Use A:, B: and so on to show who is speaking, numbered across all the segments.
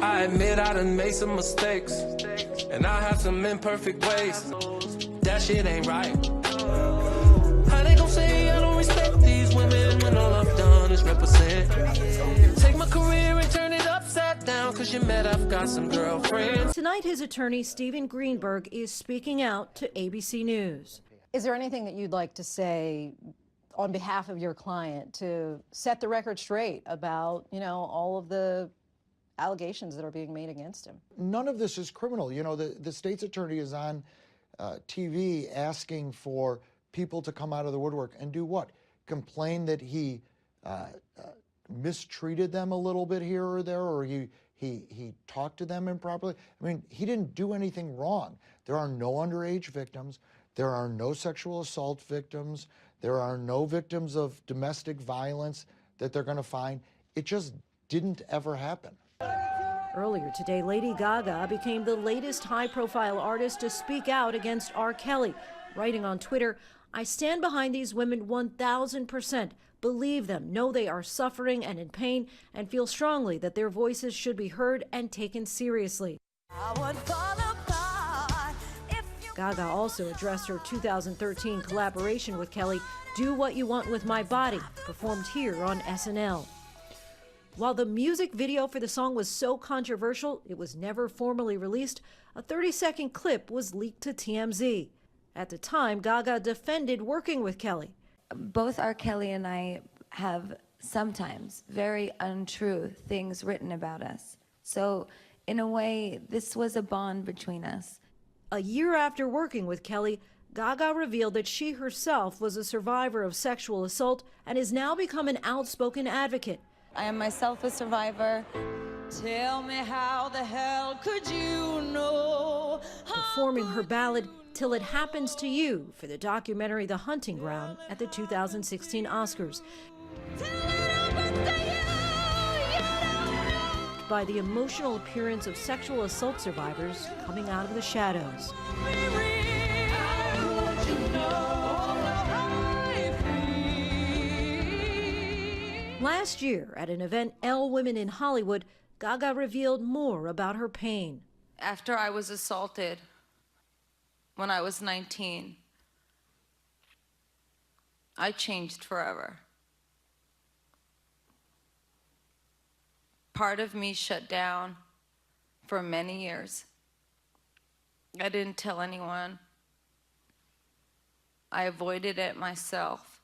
A: I admit I done made some mistakes, and I have some imperfect ways. That shit ain't right. How they gon' say I don't respect these women when all I've done is represent? Take my career and turn it upside down, cause you met I've got some girlfriends.
B: Tonight, his attorney, Stephen Greenberg, is speaking out to ABC News.
C: Is there anything that you'd like to say on behalf of your client to set the record straight about, you know, all of the allegations that are being made against him?
D: None of this is criminal. You know, the state's attorney is on TV asking for people to come out of the woodwork and do what? Complain that he mistreated them a little bit here or there, or he talked to them improperly. I mean, he didn't do anything wrong. There are no underage victims. There are no sexual assault victims. There are no victims of domestic violence that they're going to find. It just didn't ever happen.
B: Earlier today, Lady Gaga became the latest high-profile artist to speak out against R. Kelly, writing on Twitter, "I stand behind these women 1,000%. Believe them, know they are suffering and in pain, and feel strongly that their voices should be heard and taken seriously." Gaga also addressed her 2013 collaboration with Kelly, "Do What You Want With My Body," performed here on SNL. While the music video for the song was so controversial, it was never formally released. A 30-second clip was leaked to TMZ. At the time, Gaga defended working with Kelly.
E: Both R. Kelly and I have sometimes very untrue things written about us. So, in a way, this was a bond between us.
B: A year after working with Kelly, Gaga revealed that she herself was a survivor of sexual assault and has now become an outspoken advocate.
E: I am myself a survivor.
F: Tell me how the hell could you know?
B: Performing her ballad, "Till It Happens to You," for the documentary The Hunting Ground at the 2016 Oscars. By the emotional appearance of sexual assault survivors coming out of the shadows. Last year, at an event, L Women in Hollywood, Gaga revealed more about her pain.
E: After I was assaulted when I was 19, I changed forever. Part of me shut down for many years. I didn't tell anyone. I avoided it myself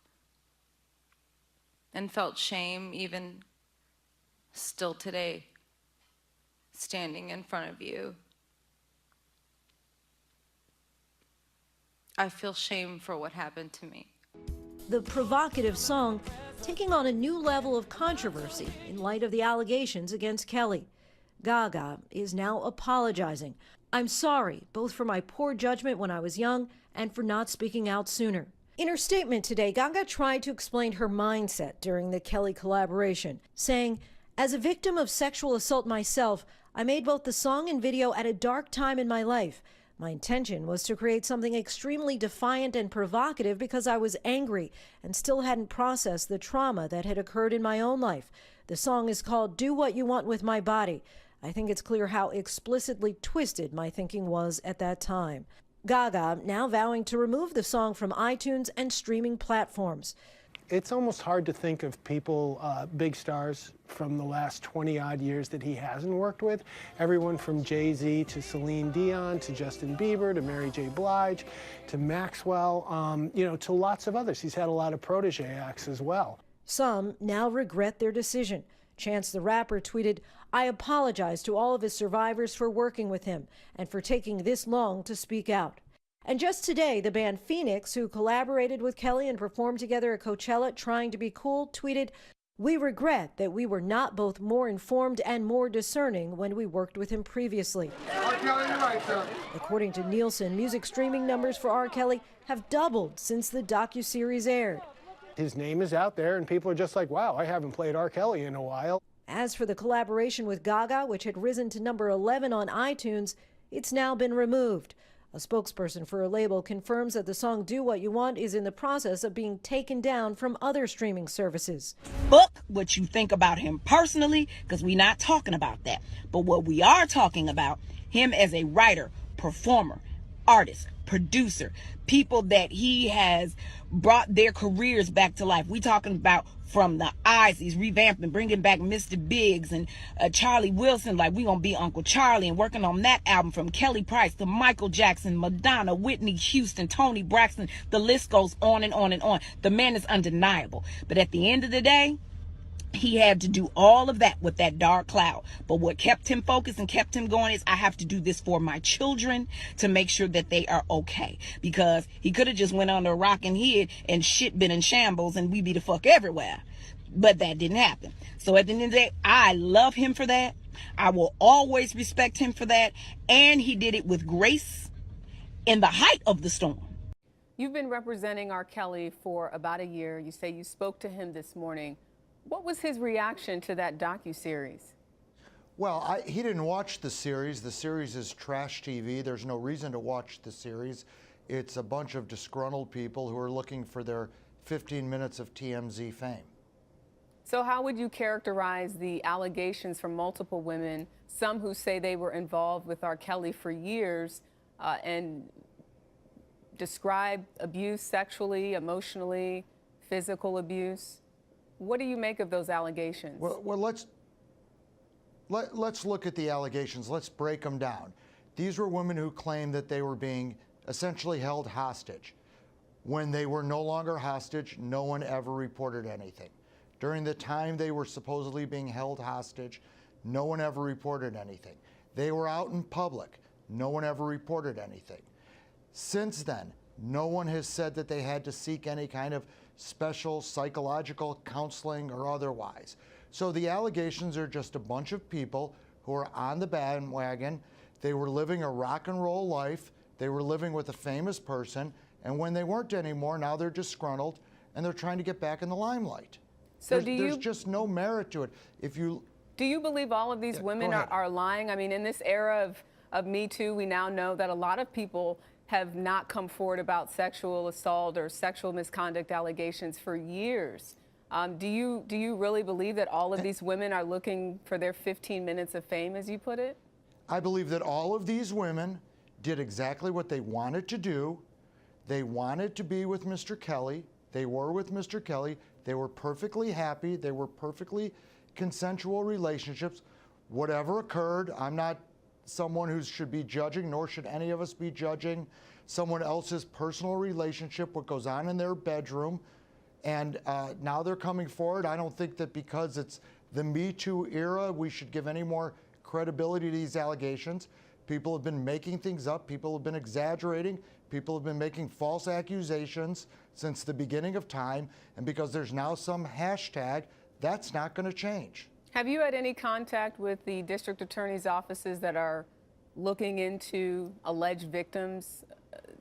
E: and felt shame even still today, standing in front of you. I feel shame for what happened to me.
B: The provocative song taking on a new level of controversy in light of the allegations against Kelly. Gaga is now apologizing. "I'm sorry, both for my poor judgment when I was young and for not speaking out sooner." In her statement today, Gaga tried to explain her mindset during the Kelly collaboration, saying, "As a victim of sexual assault myself, I made both the song and video at a dark time in my life. My intention was to create something extremely defiant and provocative because I was angry and still hadn't processed the trauma that had occurred in my own life. The song is called 'Do What You Want With My Body.' I think it's clear how explicitly twisted my thinking was at that time." Gaga now vowing to remove the song from iTunes and streaming platforms.
G: It's almost hard to think of people, big stars from the last 20-odd years that he hasn't worked with. Everyone from Jay-Z to Celine Dion to Justin Bieber to Mary J. Blige to Maxwell, you know, to lots of others. He's had a lot of protege acts as well.
B: Some now regret their decision. Chance the Rapper tweeted, "I apologize to all of his survivors for working with him and for taking this long to speak out." And just today, the band Phoenix, who collaborated with Kelly and performed together at Coachella Trying to Be Cool, tweeted, "We regret that we were not both more informed and more discerning when we worked with him previously."
D: R. Kelly, you're right, sir.
B: According to Nielsen, music streaming numbers for R. Kelly have doubled since the docuseries aired.
G: His name is out there, and people are just like, wow, I haven't played R. Kelly in a while.
B: As for the collaboration with Gaga, which had risen to number 11 on iTunes, it's now been removed. A spokesperson for a label confirms that the song Do What You Want is in the process of being taken down from other streaming services.
H: Fuck what you think about him personally, because we're not talking about that. But what we are talking about, him as a writer, performer, artist, producer, people that he has brought their careers back to life. We talking about from the eyes, he's revamping, bringing back Mr. Biggs and Charlie Wilson, like we gonna be Uncle Charlie, and working on that album from Kelly Price to Michael Jackson, Madonna, Whitney Houston, Toni Braxton. The list goes on and on and on. The man is undeniable. But at the end of the day, he had to do all of that with that dark cloud. But what kept him focused and kept him going is, I have to do this for my children to make sure that they are okay. Because he could have just went under a rock and hid and shit been in shambles and we be the fuck everywhere. But that didn't happen. So at the end of the day, I love him for that. I will always respect him for that. And he did it with grace in the height of the storm.
I: You've been representing R. Kelly for about a year. You say you spoke to him this morning. What was his reaction to that docuseries?
D: Well, he didn't watch the series. The series is trash TV. There's no reason to watch the series. It's a bunch of disgruntled people who are looking for their 15 minutes of TMZ fame.
I: So how would you characterize the allegations from multiple women, some who say they were involved with R. Kelly for years, and describe abuse sexually, emotionally, physical abuse? What do you make of those allegations?
D: Well, let's look at the allegations. Let's break them down. These were women who claimed that they were being essentially held hostage. When they were no longer hostage, no one ever reported anything. During the time they were supposedly being held hostage, no one ever reported anything. They were out in public. No one ever reported anything. Since then, no one has said that they had to seek any kind of special psychological counseling or otherwise. So the allegations are just a bunch of people who are on the bandwagon. They were living a rock and roll life. They were living with a famous person. And when they weren't anymore, now they're disgruntled and they're trying to get back in the limelight.
I: So
D: there's just no merit to it.
I: Do you believe all of these women are lying? I mean, in this era of Me Too, we now know that a lot of people have not come forward about sexual assault or sexual misconduct allegations for years. Do you really believe that all of these women are looking for their 15 minutes of fame, as you put it?
D: I believe that all of these women did exactly what they wanted to do. They wanted to be with Mr. Kelly. They were with Mr. Kelly. They were perfectly happy. They were perfectly consensual relationships. Whatever occurred, I'm not someone who should be judging, nor should any of us be judging someone else's personal relationship, what goes on in their bedroom. And now they're coming forward. I don't think that because it's the Me Too era, we should give any more credibility to these allegations. People have been making things up. People have been exaggerating. People have been making false accusations since the beginning of time. And because there's now some hashtag, that's not going to change.
I: Have you had any contact with the district attorney's offices that are looking into alleged victims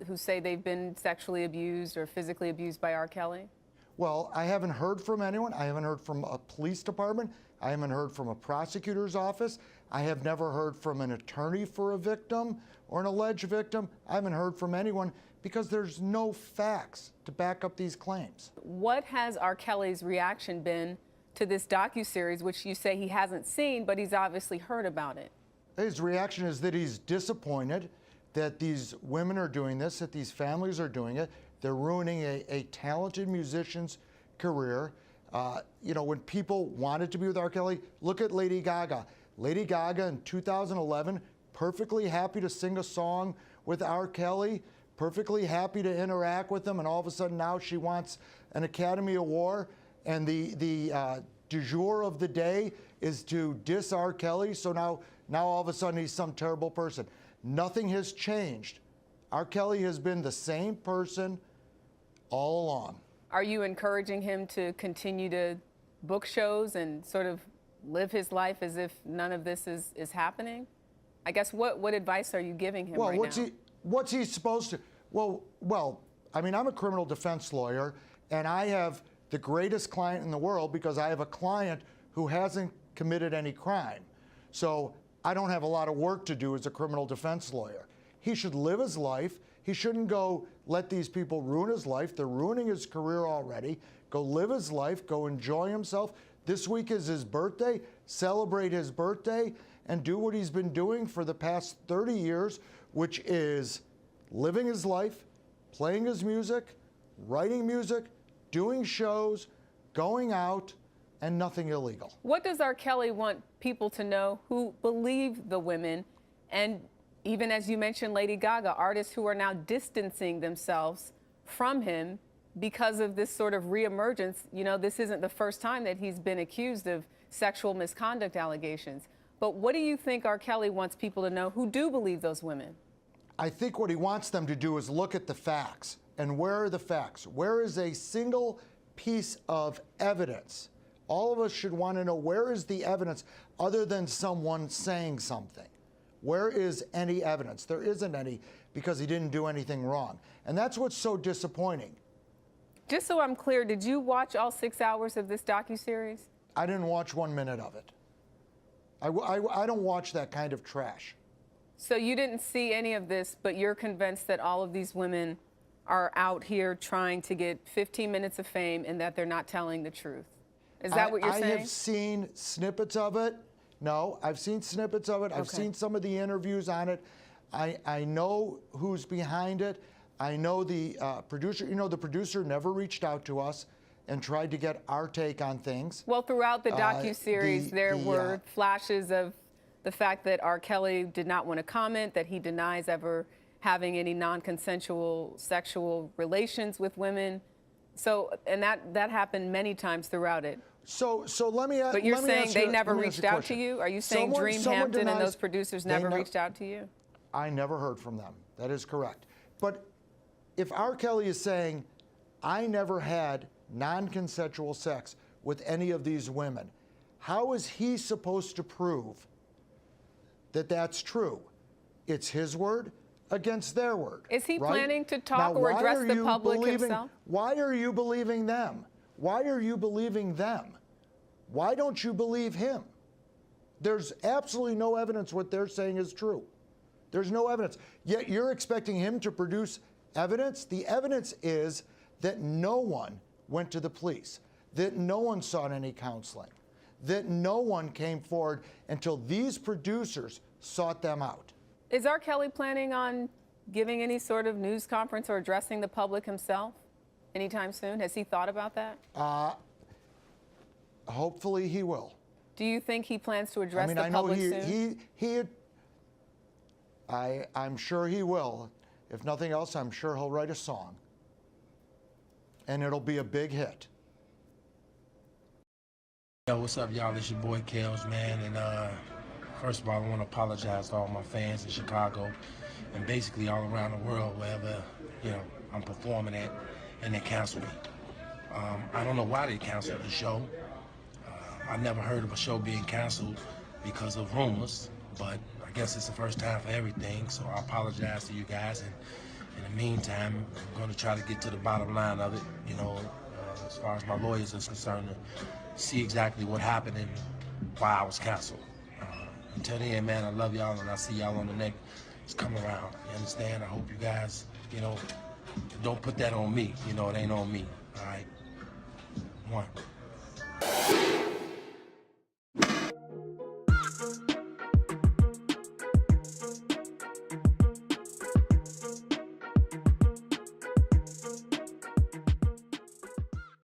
I: who say they've been sexually abused or physically abused by R. Kelly?
D: Well, I haven't heard from anyone. I haven't heard from a police department. I haven't heard from a prosecutor's office. I have never heard from an attorney for a victim or an alleged victim. I haven't heard from anyone because there's no facts to back up these claims.
I: What has R. Kelly's reaction been to this docuseries, which you say he hasn't seen, but he's obviously heard about it?
D: His reaction is that he's disappointed that these women are doing this, that these families are doing it. They're ruining a talented musician's career. You know, when people wanted to be with R. Kelly, look at Lady Gaga. Lady Gaga in 2011, perfectly happy to sing a song with R. Kelly, perfectly happy to interact with him, and all of a sudden now she wants an Academy Award, and the du jour of the day is to diss R. Kelly, so now all of a sudden he's some terrible person. Nothing has changed. R. Kelly has been the same person all along.
I: Are you encouraging him to continue to book shows and sort of live his life as if none of this is happening? I guess what advice are you giving him right now?
D: What's he supposed to? Well, I mean, I'm a criminal defense lawyer, and I have the greatest client in the world because I have a client who hasn't committed any crime. So I don't have a lot of work to do as a criminal defense lawyer. he should live his life. He shouldn't go let these people ruin his life. They're ruining his career already. Go live his life, go enjoy himself. This week is his birthday. Celebrate his birthday and do what he's been doing for the past 30 years, which is living his life, playing his music, writing music, doing shows, going out, and nothing illegal.
I: What does R. Kelly want people to know who believe the women, and even as you mentioned, Lady Gaga, artists who are now distancing themselves from him because of this sort of reemergence? You know, this isn't the first time that he's been accused of sexual misconduct allegations. But what do you think R. Kelly wants people to know who do believe those women?
D: I think what he wants them to do is look at the facts. And where are the facts? Where is a single piece of evidence? All of us should want to know, where is the evidence other than someone saying something? Where is any evidence? There isn't any, because he didn't do anything wrong. And that's what's so disappointing.
I: Just so I'm clear, did you watch all 6 hours of this docuseries?
D: I didn't watch 1 minute of it. I don't watch that kind of trash.
I: So you didn't see any of this, but you're convinced that all of these women are out here trying to get 15 minutes of fame and that they're not telling the truth. Is that what you're saying?
D: I have seen snippets of it. No, I've seen snippets of it. I've seen some of the interviews on it. I know who's behind it. I know the producer. You know, the producer never reached out to us and tried to get our take on things.
I: Well, throughout the docuseries, there were flashes of the fact that R. Kelly did not want to comment, that he denies ever having any non-consensual sexual relations with women. So, and that happened many times throughout it.
D: So let me ask.
I: But you're saying they never reached out to you? Are you saying Dream Hampton and those producers never reached out to you?
D: I never heard from them. That is correct. But if R. Kelly is saying, I never had non-consensual sex with any of these women, how is he supposed to prove that that's true? It's his word against their word.
I: Is he
D: right?
I: planning to talk
D: now,
I: or address the public himself?
D: Why are you believing them? Why are you believing them? Why don't you believe him? There's absolutely no evidence what they're saying is true. There's no evidence. Yet you're expecting him to produce evidence? The evidence is that no one went to the police, that no one sought any counseling, that no one came forward until these producers sought them out.
I: Is R. Kelly planning on giving any sort of news conference or addressing the public himself anytime soon? Has he thought about that?
D: Hopefully he will.
I: Do you think he plans to address the public soon?
D: I'm sure he will. If nothing else, I'm sure he'll write a song. And it'll be a big hit.
J: Yo, what's up, y'all? It's your boy Kels, man. And first of all, I want to apologize to all my fans in Chicago and basically all around the world, wherever I'm performing at, and they canceled me. I don't know why they canceled the show. I never heard of a show being canceled because of rumors, but I guess it's the first time for everything, so I apologize to you guys. And in the meantime, I'm going to try to get to the bottom line of it, as far as my lawyers is concerned, to see exactly what happened and why I was canceled. Until then, man, I love y'all, and I'll see y'all on the next come around. You understand? I hope you guys, don't put that on me. It ain't on me. All right? One.